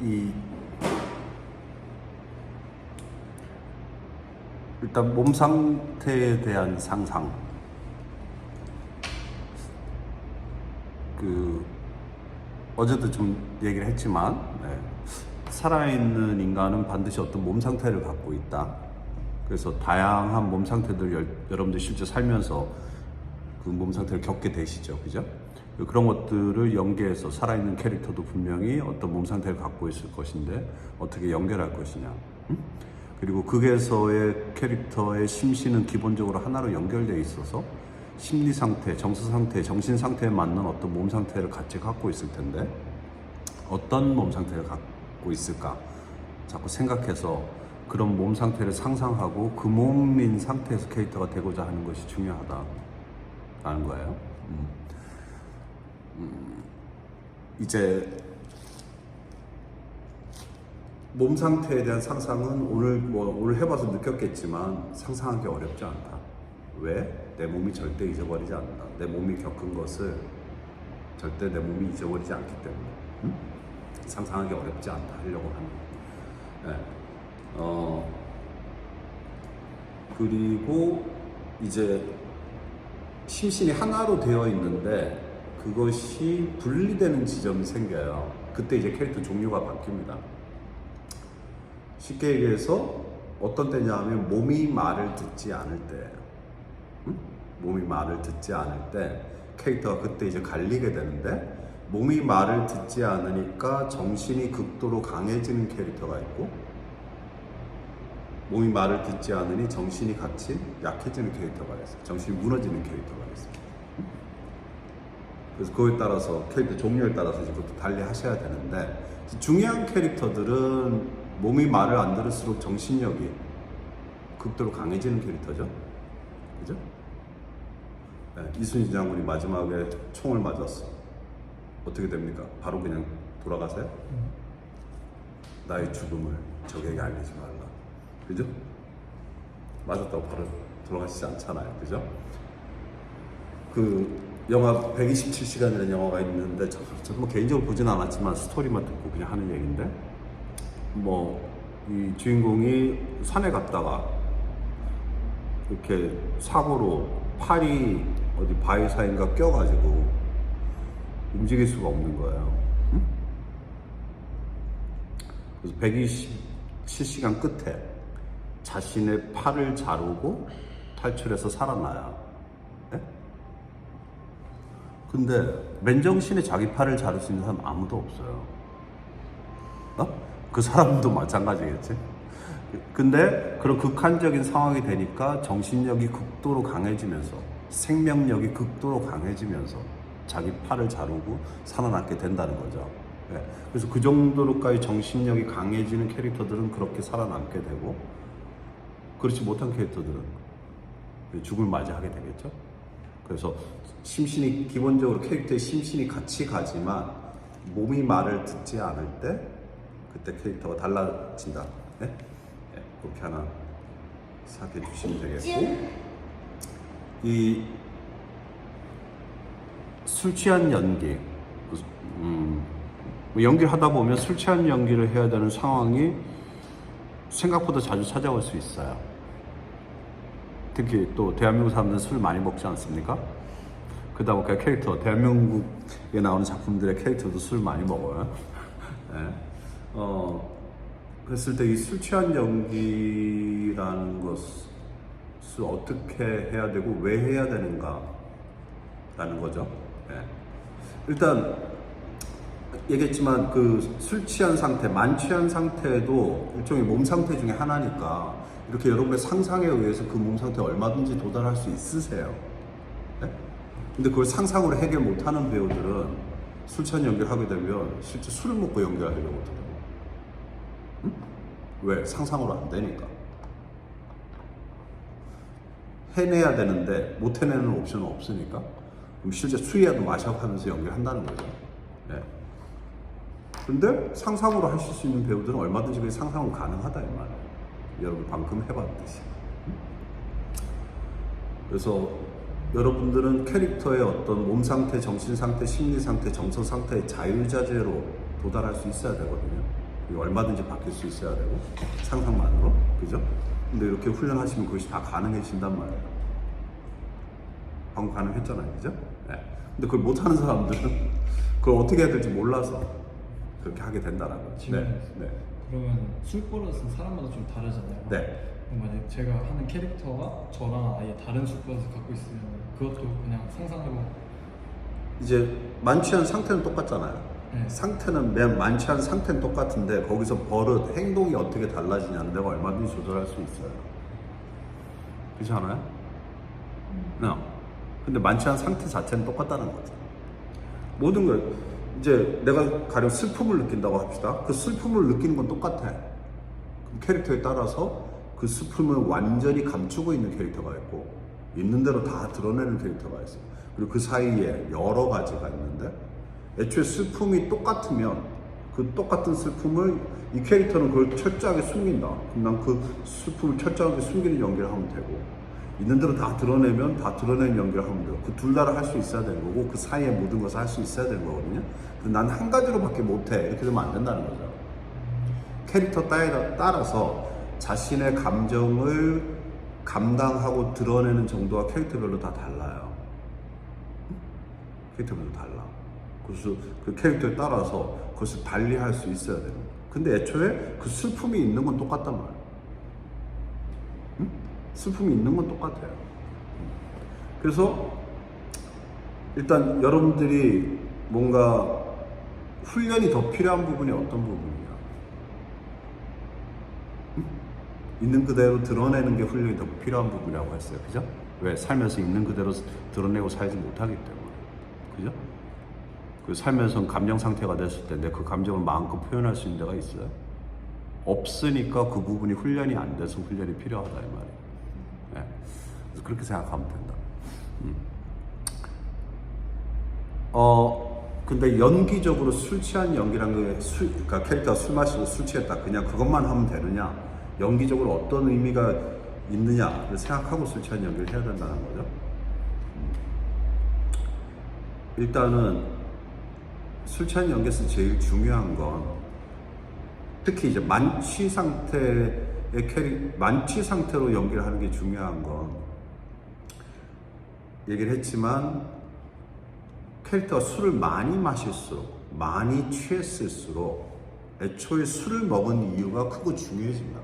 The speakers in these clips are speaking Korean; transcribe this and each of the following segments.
이 일단 몸 상태에 대한 상상, 어제도 좀 얘기를 했지만, 살아있는 인간은 반드시 어떤 몸 상태를 갖고 있다. 그래서 다양한 몸 상태들 여러분들 실제 살면서 그 몸 상태를 겪게 되시죠, 그죠? 그런 것들을 연계해서 살아있는 캐릭터도 분명히 어떤 몸 상태를 갖고 있을 것인데 어떻게 연결할 것이냐. 그리고 극에서의 캐릭터의 심신은 기본적으로 하나로 연결되어 있어서 심리 상태, 정서 상태, 정신 상태에 맞는 어떤 몸 상태를 같이 갖고 있을 텐데 어떤 몸 상태를 갖고 있을까 자꾸 생각해서 그런 몸 상태를 상상하고 그 몸인 상태에서 캐릭터가 되고자 하는 것이 중요하다라는 거예요. 이제 몸 상태에 대한 상상은 오늘 해봐서 느꼈겠지만 상상하기 어렵지 않다. 왜? 내 몸이 절대 잊어버리지 않는다. 내 몸이 겪은 것을 절대 내 몸이 잊어버리지 않기 때문에 상상하기 어렵지 않다 하려고 합니다. 그리고 이제 심신이 하나로 되어 있는데 그것이 분리되는 지점이 생겨요. 그때 이제 캐릭터 종류가 바뀝니다. 쉽게 얘기해서 어떤 때냐 하면 몸이 말을 듣지 않을 때예요. 몸이 말을 듣지 않을 때 캐릭터가 그때 이제 갈리게 되는데, 몸이 말을 듣지 않으니까 정신이 극도로 강해지는 캐릭터가 있고, 몸이 말을 듣지 않으니 정신이 같이 약해지는 캐릭터가 있어요. 정신이 무너지는 캐릭터가 있어요. 그래서 그거에 따라서 캐릭터 종류에 따라서 이것도 달리 하셔야 되는데, 중요한 캐릭터들은 몸이 말을 안 들을수록 정신력이 극도로 강해지는 캐릭터죠. 그죠? 이순신 장군이 마지막에 총을 맞았어. 어떻게 됩니까? 바로 그냥 돌아가세요? 나의 죽음을 적에게 알리지 말라. 그죠? 맞았다고 바로 돌아가시지 않잖아요. 그죠? 그 영화 127시간이라는 영화가 있는데 저도 뭐 개인적으로 보진 않았지만 스토리만 듣고 그냥 하는 얘기인데, 이 주인공이 산에 갔다가 이렇게 사고로 팔이 어디 바위 사이인가 껴가지고 움직일 수가 없는 거예요. 그래서 127시간 끝에 자신의 팔을 자르고 탈출해서 살아나요. 근데 맨정신에 자기 팔을 자를 수 있는 사람 아무도 없어요. 그 사람도 마찬가지겠지. 근데 그런 극한적인 상황이 되니까 정신력이 극도로 강해지면서 생명력이 극도로 강해지면서 자기 팔을 자르고 살아남게 된다는 거죠. 그래서 그 정도로까지 정신력이 강해지는 캐릭터들은 그렇게 살아남게 되고, 그렇지 못한 캐릭터들은 죽음을 맞이하게 되겠죠. 그래서 심신이 기본적으로 캐릭터의 심신이 같이 가지만 몸이 말을 듣지 않을 때 그때 캐릭터가 달라진다. 그렇게 하나 생각해 주시면 되겠고, 이 술 취한 연기, 연기를 하다 보면 술 취한 연기를 해야 되는 상황이 생각보다 자주 찾아올 수 있어요. 특히 또 대한민국 사람들은 술 많이 먹지 않습니까? 그러다 보니까 캐릭터, 대한민국에 나오는 작품들의 캐릭터도 술 많이 먹어요. 그랬을 때 이 술 취한 연기라는 것을 어떻게 해야 되고 왜 해야 되는가 라는 거죠. 일단 얘기했지만 그 술 취한 상태, 만취한 상태도 일종의 몸 상태 중에 하나니까 이렇게 여러분의 상상에 의해서 그 몸 상태에 얼마든지 도달할 수 있으세요. 근데 그걸 상상으로 해결 못하는 배우들은 술 취한 연기를 하게 되면 실제 술을 먹고 연기하려고 하더라고요. 왜? 상상으로 안 되니까. 해내야 되는데 못 해내는 옵션은 없으니까 그럼 실제 술이라도 마셔가면서 연기를 한다는 거죠. 근데 상상으로 하실 수 있는 배우들은 얼마든지 그게 상상으로 가능하다 이 말이에요. 여러분 방금 해봤듯이. 그래서 여러분들은 캐릭터의 어떤 몸 상태, 정신 상태, 심리 상태, 정서 상태의 자유자재로 도달할 수 있어야 되거든요. 얼마든지 바뀔 수 있어야 되고 상상만으로, 그죠? 근데 이렇게 훈련하시면 그것이 다 가능해진단 말이에요. 방금 가능했잖아요, 그죠? 네. 근데 그걸 못하는 사람들은 그걸 어떻게 해야 될지 몰라서 그렇게 하게 된다는 거죠. 네. 그러면 술 버릇은 사람마다 좀 다르잖아요. 네. 만약 제가 하는 캐릭터가 저랑 아예 다른 술 버릇을 갖고 있으면 그것도 그냥 상상으로 이제 만취한 상태는 똑같잖아요. 네. 상태는 맨 만취한 상태는 똑같은데 거기서 버릇, 행동이 어떻게 달라지냐는 내가 얼마든지 조절할 수 있어요. 그렇지 않아요? 근데 만취한 상태 자체는 똑같다는 거죠. 모든 걸 이제 내가 가령 슬픔을 느낀다고 합시다. 그 슬픔을 느끼는 건 똑같아. 그럼 캐릭터에 따라서 그 슬픔을 완전히 감추고 있는 캐릭터가 있고 있는 대로 다 드러내는 캐릭터가 있어요. 그리고 그 사이에 여러 가지가 있는데 애초에 슬픔이 똑같으면 그 똑같은 슬픔을 이 캐릭터는 그걸 철저하게 숨긴다. 그럼 난 그 슬픔을 철저하게 숨기는 연기를 하면 되고 있는 대로 다 드러내면 다 드러내는 연기를 하면 되고 그 둘 다를 할 수 있어야 되는 거고 그 사이에 모든 것을 할 수 있어야 되는 거거든요. 근데 난 한 가지로밖에 못해. 이렇게 되면 안 된다는 거죠. 캐릭터 따라서 자신의 감정을 감당하고 드러내는 정도가 캐릭터별로 다 달라요. 캐릭터별로 달라. 그래서 그 캐릭터에 따라서 그것을 달리할 수 있어야 되는 거예요. 근데 애초에 그 슬픔이 있는 건 똑같단 말이에요. 슬픔이 있는 건 똑같아요. 그래서 일단 여러분들이 뭔가 훈련이 더 필요한 부분이 어떤 부분이냐? 있는 그대로 드러내는 게 훈련이 더 필요한 부분이라고 했어요. 그죠? 왜? 살면서 있는 그대로 드러내고 살지 못하기 때문에. 그죠? 그 살면서 감정 상태가 됐을 때 내 그 감정을 마음껏 표현할 수 있는 데가 있어요? 없으니까 그 부분이 훈련이 안 돼서 훈련이 필요하다 이 말이에요. 네. 그래서 그렇게 생각하면 된다. 근데 연기적으로 술 취한 연기란 게 그러니까 캐릭터가 술 마시고 술 취했다. 그냥 그것만 하면 되느냐? 연기적으로 어떤 의미가 있느냐를 생각하고 술 취한 연기를 해야 된다는 거죠. 일단은 술 취한 연기에서 제일 중요한 건 특히 이제 만취 상태로 연기를 하는 게 중요한 건 얘기를 했지만 캐릭터가 술을 많이 마실수록 많이 취했을수록 애초에 술을 먹은 이유가 크고 중요해진다.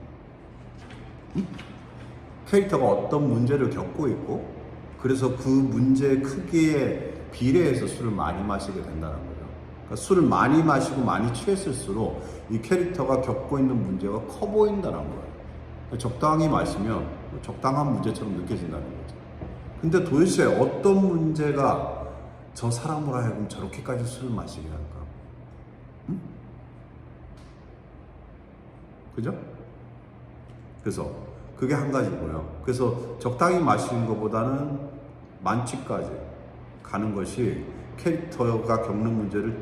캐릭터가 어떤 문제를 겪고 있고 그래서 그 문제의 크기에 비례해서 술을 많이 마시게 된다는 거죠. 그러니까 술을 많이 마시고 많이 취했을수록 이 캐릭터가 겪고 있는 문제가 커 보인다는 거예요. 적당히 마시면 적당한 문제처럼 느껴진다는 거죠. 근데 도대체 어떤 문제가 저 사람으로 하여금 저렇게까지 술을 마시게 할까? 그죠? 그래서 그게 한 가지고요. 그래서 적당히 마시는 것보다는 만취까지 가는 것이 캐릭터가 겪는 문제를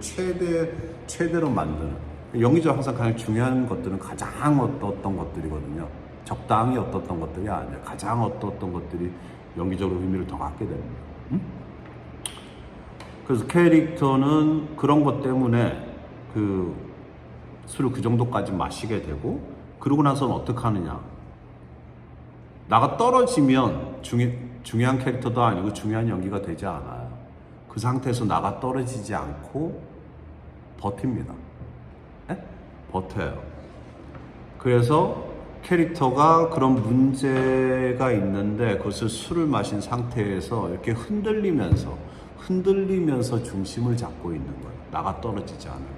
최대로 만드는. 연기적으로 항상 가장 중요한 것들은 가장 어떤 것들이거든요. 적당히 어떤 것들이 아니에요. 가장 어떤 것들이 연기적으로 의미를 더 갖게 됩니다. 그래서 캐릭터는 그런 것 때문에 그 술을 그 정도까지 마시게 되고 그러고 나서는 어떻게 하느냐. 나가 떨어지면 중요한 캐릭터도 아니고 중요한 연기가 되지 않아요. 그 상태에서 나가 떨어지지 않고 버팁니다. 네? 버텨요. 그래서 캐릭터가 그런 문제가 있는데 그것을 술을 마신 상태에서 이렇게 흔들리면서 중심을 잡고 있는 거예요. 나가 떨어지지 않아요.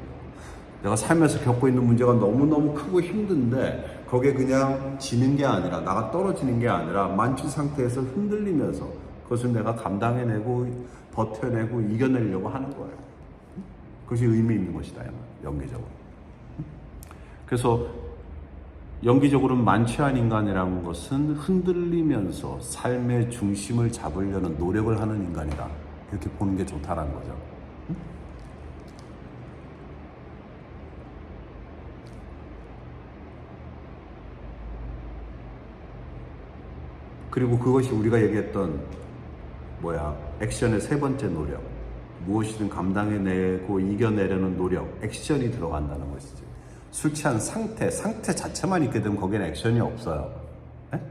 내가 살면서 겪고 있는 문제가 너무너무 크고 힘든데 거기에 그냥 지는 게 아니라 나가 떨어지는 게 아니라 만취 상태에서 흔들리면서 그것을 내가 감당해내고 버텨내고 이겨내려고 하는 거예요. 그것이 의미 있는 것이다. 연기적으로. 그래서 연기적으로는 만취한 인간이라는 것은 흔들리면서 삶의 중심을 잡으려는 노력을 하는 인간이다. 이렇게 보는 게 좋다라는 거죠. 그리고 그것이 우리가 얘기했던 액션의 세 번째 노력, 무엇이든 감당해내고 이겨내려는 노력, 액션이 들어간다는 것이지. 술 취한 상태 자체만 있게 되면 거기에는 액션이 없어요. 예?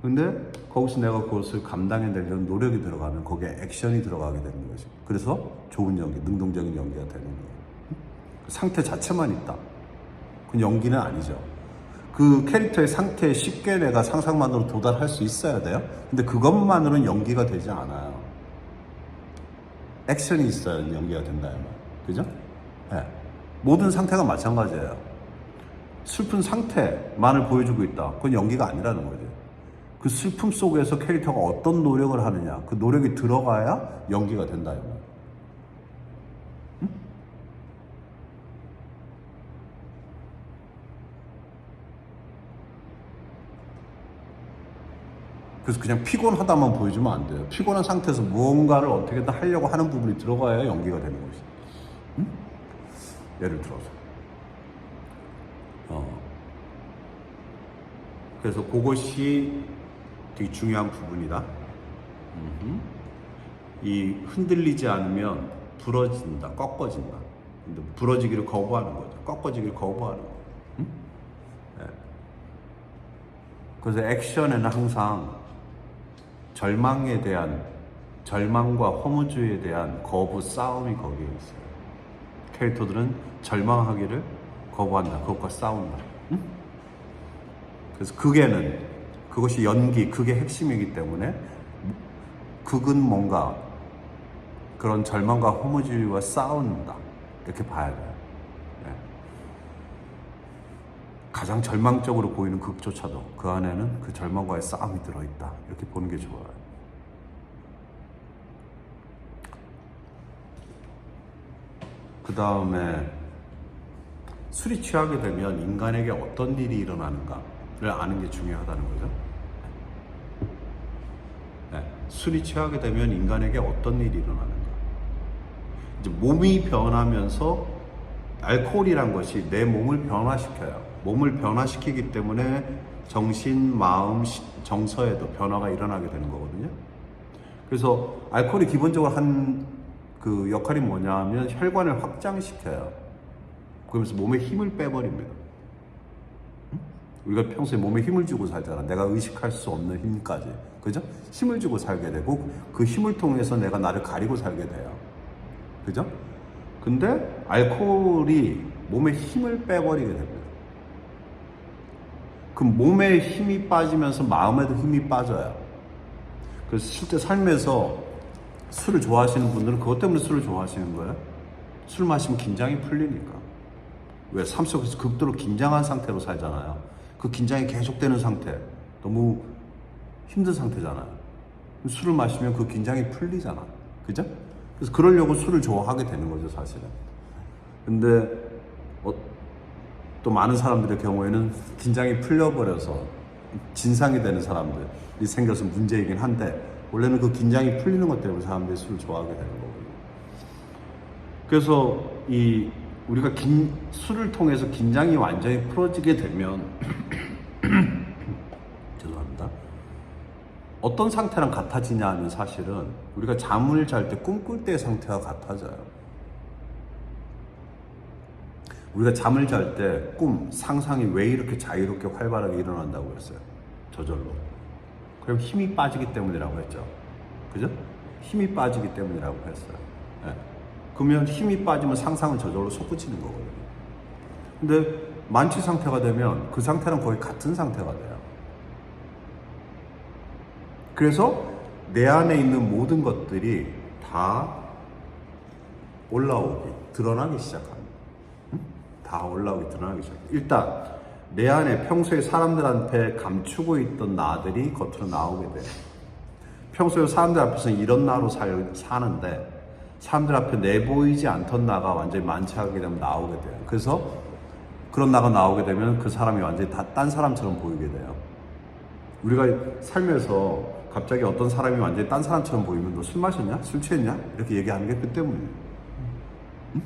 근데 거기서 내가 그것을 감당해내려는 노력이 들어가면 거기에 액션이 들어가게 되는 거지. 그래서 좋은 연기, 능동적인 연기가 되는 거예요. 상태 자체만 있다. 그건 연기는 아니죠. 그 캐릭터의 상태에 쉽게 내가 상상만으로 도달할 수 있어야 돼요. 근데 그것만으로는 연기가 되지 않아요. 액션이 있어야 연기가 된다. 그죠? 네. 모든 상태가 마찬가지예요. 슬픈 상태만을 보여주고 있다. 그건 연기가 아니라는 거죠. 그 슬픔 속에서 캐릭터가 어떤 노력을 하느냐, 그 노력이 들어가야 연기가 된다. 응? 그래서 그냥 피곤하다만 보여주면 안 돼요. 피곤한 상태에서 무언가를 어떻게든 하려고 하는 부분이 들어가야 연기가 되는 것이. 응? 예를 들어서. 그래서 그것이 되게 중요한 부분이다. 이 흔들리지 않으면 부러진다, 꺾어진다. 근데 부러지기를 거부하는 거죠. 꺾어지기를 거부하는 거죠. 응? 네. 그래서 액션에는 항상 절망과 허무주의에 대한 거부 싸움이 거기에 있어요. 캐릭터들은 절망하기를 거부한다. 그것과 싸운다. 응? 그래서 그것이 연기, 그게 핵심이기 때문에 극은 뭔가 그런 절망과 허무주의와 싸운다. 이렇게 봐야 돼요. 네. 가장 절망적으로 보이는 극조차도 그 안에는 그 절망과의 싸움이 들어있다. 이렇게 보는 게 좋아요. 그 다음에 술이 취하게 되면 인간에게 어떤 일이 일어나는가를 아는 게 중요하다는 거죠. 네. 술이 취하게 되면 인간에게 어떤 일이 일어나는가. 이제 몸이 변하면서 알코올이란 것이 내 몸을 변화시켜요. 몸을 변화시키기 때문에 정신, 마음, 정서에도 변화가 일어나게 되는 거거든요. 그래서 알코올이 기본적으로 한 그 역할이 뭐냐면 혈관을 확장시켜요. 그러면서 몸에 힘을 빼버립니다. 우리가 평소에 몸에 힘을 주고 살잖아. 내가 의식할 수 없는 힘까지. 그죠? 힘을 주고 살게 되고 그 힘을 통해서 내가 나를 가리고 살게 돼요. 그죠? 근데 알코올이 몸에 힘을 빼버리게 됩니다. 그 몸에 힘이 빠지면서 마음에도 힘이 빠져요. 그래서 실제 삶에서 술을 좋아하시는 분들은 그것 때문에 술을 좋아하시는 거예요. 술 마시면 긴장이 풀리니까. 왜? 삶 속에서 극도로 긴장한 상태로 살잖아요. 그 긴장이 계속되는 상태, 너무 힘든 상태잖아요. 술을 마시면 그 긴장이 풀리잖아. 그죠? 그래서 그러려고 술을 좋아하게 되는 거죠, 사실은. 근데 또 많은 사람들의 경우에는 긴장이 풀려버려서 진상이 되는 사람들이 생겨서 문제이긴 한데, 원래는 그 긴장이 풀리는 것 때문에 사람들이 술을 좋아하게 되는 거거든요. 그래서 우리가 술을 통해서 긴장이 완전히 풀어지게 되면 죄송합니다. 어떤 상태랑 같아지냐 하면 사실은 우리가 잠을 잘 때 꿈꿀 때의 상태와 같아져요. 우리가 잠을 잘 때 상상이 왜 이렇게 자유롭게 활발하게 일어난다고 했어요? 저절로. 그럼 힘이 빠지기 때문이라고 했죠. 그죠? 힘이 빠지기 때문이라고 했어요. 네. 그러면 힘이 빠지면 상상은 저절로 솟구치는 거거든요. 근데 만취 상태가 되면 그 상태랑 거의 같은 상태가 돼요. 그래서 내 안에 있는 모든 것들이 다 드러나기 시작합니다. 다 올라오기, 드러나기 시작해요. 일단 내 안에 평소에 사람들한테 감추고 있던 나들이 겉으로 나오게 돼요. 평소에 사람들 앞에서는 이런 나로 사는데 사람들 앞에 내보이지 않던 나가 완전히 만취하게 되면 나오게 돼요. 그래서 그런 나가 나오게 되면 그 사람이 완전히 다 딴 사람처럼 보이게 돼요. 우리가 살면서 갑자기 어떤 사람이 완전히 딴 사람처럼 보이면 너 술 마셨냐? 술 취했냐? 이렇게 얘기하는 게 그 때문이에요. 응?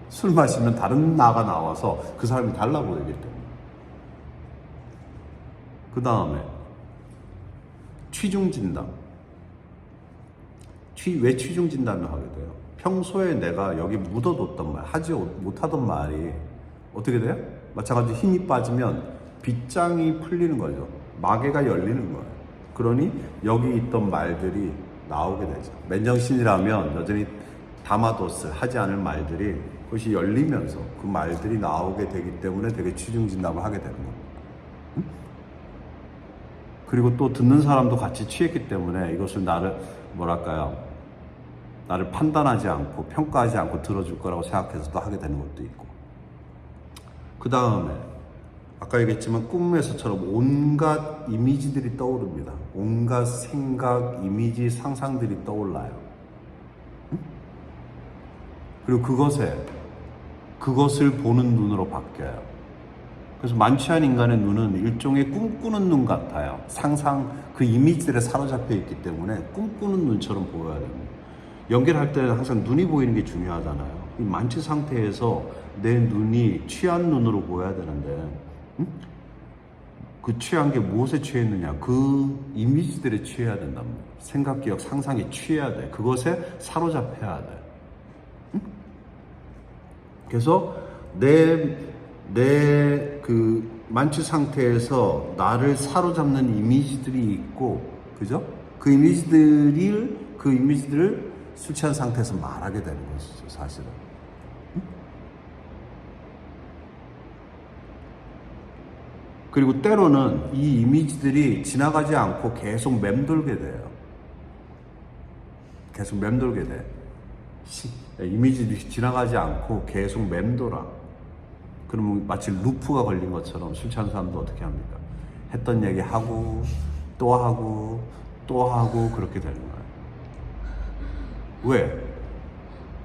술 마시면 다른 나가 나와서 그 사람이 달라 보이기 때문에. 그 다음에 취중진담. 왜 취중진담을 하게 돼요? 평소에 내가 여기 묻어뒀던 말, 하지 못하던 말이 어떻게 돼요? 마찬가지로 힘이 빠지면 빗장이 풀리는 거죠. 마개가 열리는 거예요. 그러니 여기 있던 말들이 나오게 되죠. 맨정신이라면 여전히 담아뒀을 하지 않을 말들이 그것이 열리면서 그 말들이 나오게 되기 때문에 되게 취중진담을 하게 되는 거예요. 그리고 또 듣는 사람도 같이 취했기 때문에 이것을 나를 나를 판단하지 않고 평가하지 않고 들어줄 거라고 생각해서 또 하게 되는 것도 있고. 그 다음에 아까 얘기했지만 꿈에서처럼 온갖 이미지들이 떠오릅니다. 온갖 생각, 이미지, 상상들이 떠올라요. 그리고 그것을 보는 눈으로 바뀌어요. 그래서 만취한 인간의 눈은 일종의 꿈꾸는 눈 같아요. 상상, 그 이미지들에 사로잡혀 있기 때문에 꿈꾸는 눈처럼 보여야 됩니다. 연기를 할 때는 항상 눈이 보이는 게 중요하잖아요. 이 만취 상태에서 내 눈이 취한 눈으로 보여야 되는데, 그 취한 게 무엇에 취했느냐? 그 이미지들에 취해야 된단 말이에요. 생각, 기억, 상상에 취해야 돼. 그것에 사로잡혀야 돼. 그래서 내 그 만취 상태에서 나를 사로잡는 이미지들이 있고, 그죠? 그 이미지들을 술 취한 상태에서 말하게 되는 것이죠, 사실은. 그리고 때로는 이 이미지들이 지나가지 않고 계속 맴돌게 돼요. 계속 맴돌게 돼. 이미지들이 지나가지 않고 계속 맴돌아. 그러면 마치 루프가 걸린 것처럼 술 취한 사람도 어떻게 합니까? 했던 얘기 하고 또 하고 또 하고 그렇게 되는 거예요. 왜?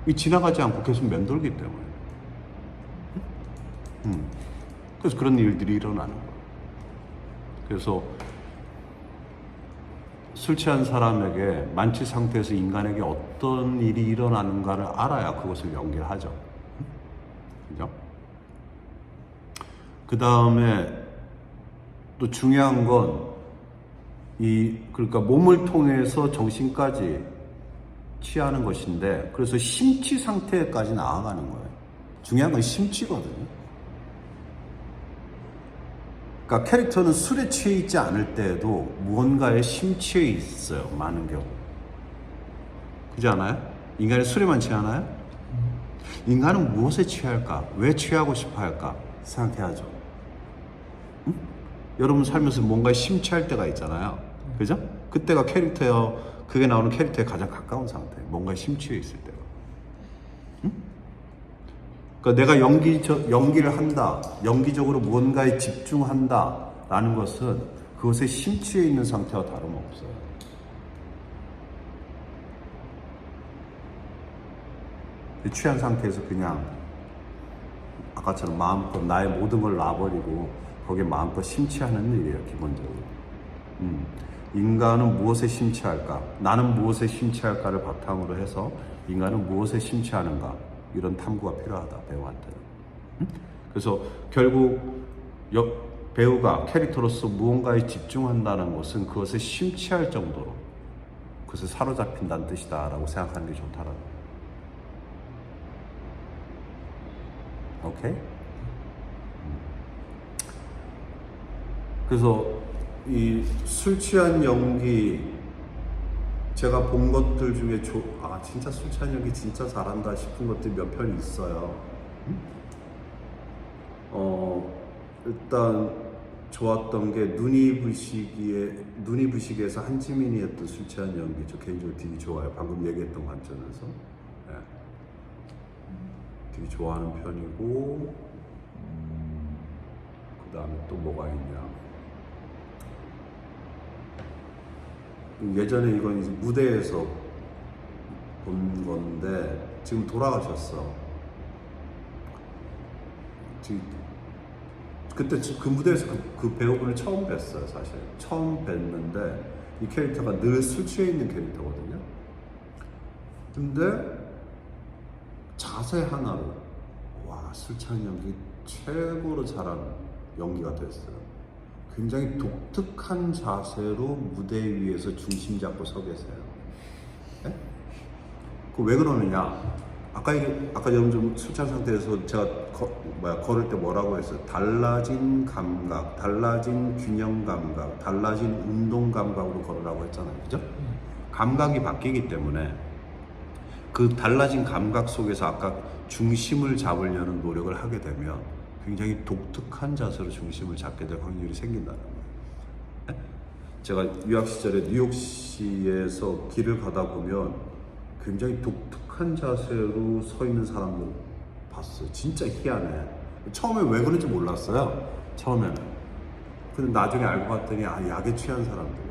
이 지나가지 않고 계속 맴돌기 때문에. 그래서 그런 일들이 일어나는 거예요. 그래서 술 취한 사람에게 만취 상태에서 인간에게 어떤 일이 일어나는가를 알아야 그것을 연기하죠. 그죠? 그 다음에 또 중요한 건 그러니까 몸을 통해서 정신까지 취하는 것인데, 그래서 심취 상태까지 나아가는 거예요. 중요한 건 심취거든요. 그러니까 캐릭터는 술에 취해 있지 않을 때에도 무언가에 심취해 있어요. 많은 경우. 그렇지 않아요? 인간이 술에만 취하나요? 인간은 무엇에 취할까? 왜 취하고 싶어 할까? 생각해야죠. 응? 여러분 살면서 뭔가에 심취할 때가 있잖아요. 그죠? 그때가 그게 나오는 캐릭터에 가장 가까운 상태. 뭔가에 심취해 있을 때가. 응? 그러니까 내가 연기를 한다, 연기적으로 무언가에 집중한다 라는 것은 그것에 심취해 있는 상태와 다름없어요. 취한 상태에서 그냥 아까처럼 마음껏 나의 모든 걸 놔버리고 거기에 마음껏 심취하는 일이에요, 기본적으로. 인간은 무엇에 심취할까? 나는 무엇에 심취할까를 바탕으로 해서 인간은 무엇에 심취하는가? 이런 탐구가 필요하다, 배우한테는. 그래서 결국 배우가 캐릭터로서 무언가에 집중한다는 것은 그것에 심취할 정도로 그것에 사로잡힌다는 뜻이다라고 생각하는 게 좋다라는 거예요. 오케이? 그래서 이 술 취한 연기, 제가 본 것들 중에 진짜 술 취한 연기 진짜 잘한다 싶은 것들이 몇 편이 있어요. 일단 좋았던 게 눈이 부시기에서 한지민이 했던 술 취한 연기, 저 개인적으로 되게 좋아요. 방금 얘기했던 관점에서. 네. 되게 좋아하는 편이고, 그 다음에 또 뭐가 있냐. 예전에 이건 이제 무대에서 본 건데 지금 돌아가셨어. 그때 그 무대에서 그 배우분을 처음 뵀어요. 사실 처음 뵀는데 이 캐릭터가 늘 술 취해 있는 캐릭터거든요. 근데 자세 하나로 술 취한 연기 최고로 잘한 연기가 됐어요. 굉장히 독특한 자세로 무대 위에서 중심 잡고 서 계세요. 네? 그 왜 그러느냐? 아까 여러분 술취한 상태에서 제가 걸을 때 뭐라고 했어요? 달라진 감각, 달라진 균형 감각, 달라진 운동 감각으로 걸으라고 했잖아요, 그죠? 감각이 바뀌기 때문에 그 달라진 감각 속에서 아까 중심을 잡으려는 노력을 하게 되면 굉장히 독특한 자세로 중심을 잡게 될 확률이 생긴다는 거예요. 네? 제가 유학 시절에 뉴욕시에서 길을 가다 보면 굉장히 독특한 자세로 서 있는 사람들 봤어요. 진짜 희한해. 처음에 왜 그런지 몰랐어요. 처음에는. 근데 나중에 알고 봤더니 약에 취한 사람들이에요.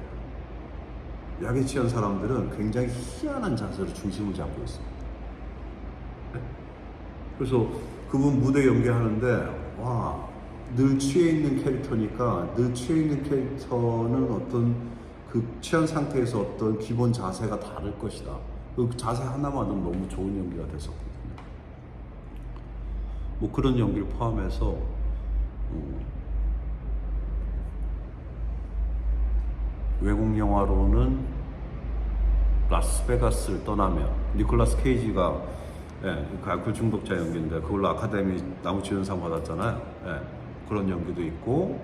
약에 취한 사람들은 굉장히 희한한 자세로 중심을 잡고 있습니다. 네? 그래서 그분 무대 연기하는데 늘 취해 있는 캐릭터니까 늘 취해 있는 캐릭터는 어떤 그 취한 상태에서 어떤 기본 자세가 다를 것이다. 그 자세 하나만은 너무 좋은 연기가 됐었거든요. 뭐 그런 연기를 포함해서 외국 영화로는 라스베가스를 떠나면 니콜라스 케이지가 그 알코올 중독자 연기인데 그걸로 아카데미 나무주연상 받았잖아요. 그런 연기도 있고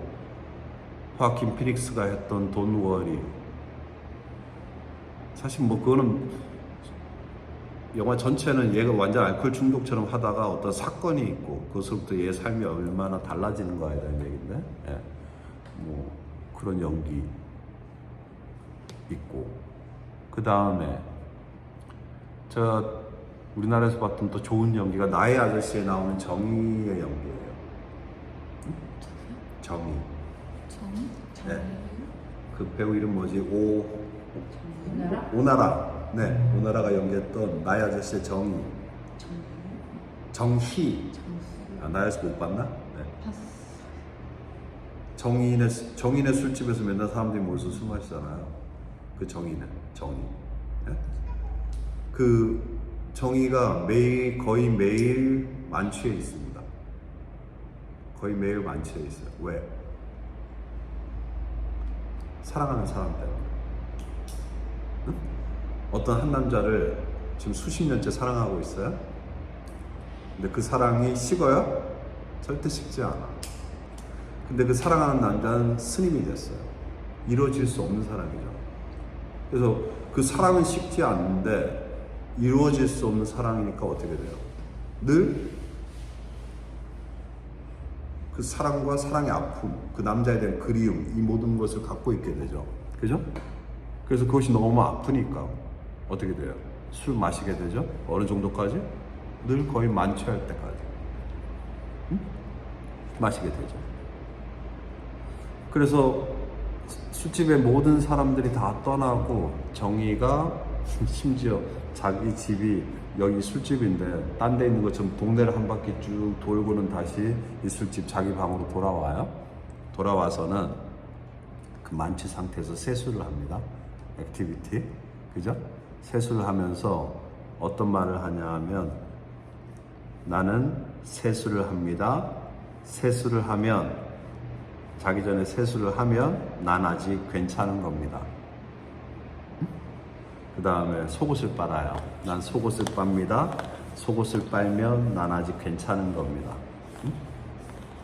호아킨 피닉스가 했던 돈 워리 사실 뭐 그거는 영화 전체는 얘가 완전 알코올 중독처럼 하다가 어떤 사건이 있고 그것으로부터 얘의 삶이 얼마나 달라지는 거에 대한 얘기인데 뭐 그런 연기 있고 그 다음에 제가 우리나라에서 봤던 또 좋은 연기가 나의 아저씨에 나오는 정의의 연기예요. 정의. 정의? 네. 그 배우 이름 뭐지? 오나라? 오나라. 네, 오나라가 연기했던 나의 아저씨의 정의. 정희. 나의 아저씨 못 봤나? 네. 정인의 술집에서 맨날 사람들이 모여서 술 마시잖아요. 그 정의. 네? 그 정의가 거의 매일 만취해 있습니다. 거의 매일 만취해 있어요. 왜? 사랑하는 사람 때문에. 응? 어떤 한 남자를 지금 수십 년째 사랑하고 있어요. 근데 그 사랑이 식어요? 절대 식지 않아. 근데 그 사랑하는 남자는 스님이 됐어요. 이루어질 수 없는 사랑이죠. 그래서 그 사랑은 식지 않는데 이루어질 수 없는 사랑이니까 어떻게 돼요? 늘 그 사랑과 사랑의 아픔, 그 남자에 대한 그리움, 이 모든 것을 갖고 있게 되죠. 그죠? 그래서 그것이 너무 아프니까 어떻게 돼요? 술 마시게 되죠? 어느 정도까지? 늘 거의 만취할 때까지. 응? 마시게 되죠. 그래서 술집에 모든 사람들이 다 떠나고 정의가 심지어 자기 집이 여기 술집인데 딴 데 있는 것처럼 동네를 한 바퀴 쭉 돌고는 다시 이 술집 자기 방으로 돌아와요. 돌아와서는 그 만취 상태에서 세수를 합니다. 액티비티. 그죠? 세수를 하면서 어떤 말을 하냐 하면 나는 세수를 합니다. 세수를 하면 자기 전에 세수를 하면 난 아직 괜찮은 겁니다. 그 다음에 속옷을 빨아요. 난 속옷을 빱니다. 속옷을 빨면 난 아직 괜찮은 겁니다.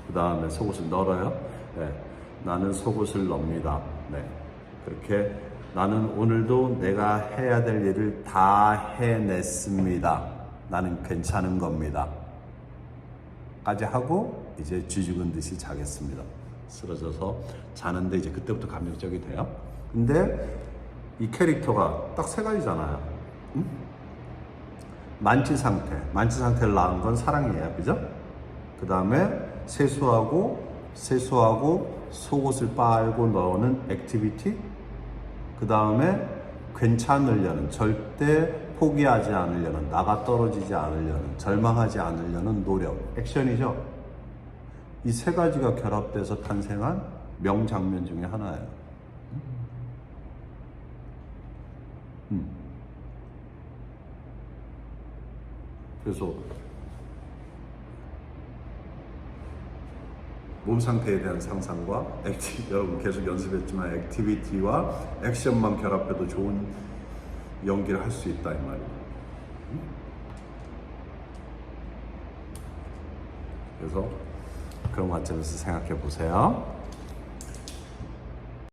그 다음에 속옷을 널어요. 네. 나는 속옷을 넣습니다. 네. 그렇게 나는 오늘도 내가 해야 될 일을 다 해냈습니다. 나는 괜찮은 겁니다. 까지 하고 이제 쥐죽은 듯이 자겠습니다. 쓰러져서 자는데 이제 그때부터 감정적이 돼요. 근데 이 캐릭터가 딱 세 가지잖아요. 응? 만취 상태를 낳은 건 사랑이에요. 그죠? 그 다음에 세수하고 속옷을 빨고 넣는 액티비티. 그 다음에 괜찮으려는, 절대 포기하지 않으려는, 나가 떨어지지 않으려는, 절망하지 않으려는 노력, 액션이죠. 이 세 가지가 결합돼서 탄생한 명장면 중에 하나예요. 그래서 몸 상태에 대한 상상과 여러분 계속 연습했지만 액티비티와 액션만 결합해도 좋은 연기를 할 수 있다 이 말이에요. 그래서 그런 관점에서 생각해 보세요.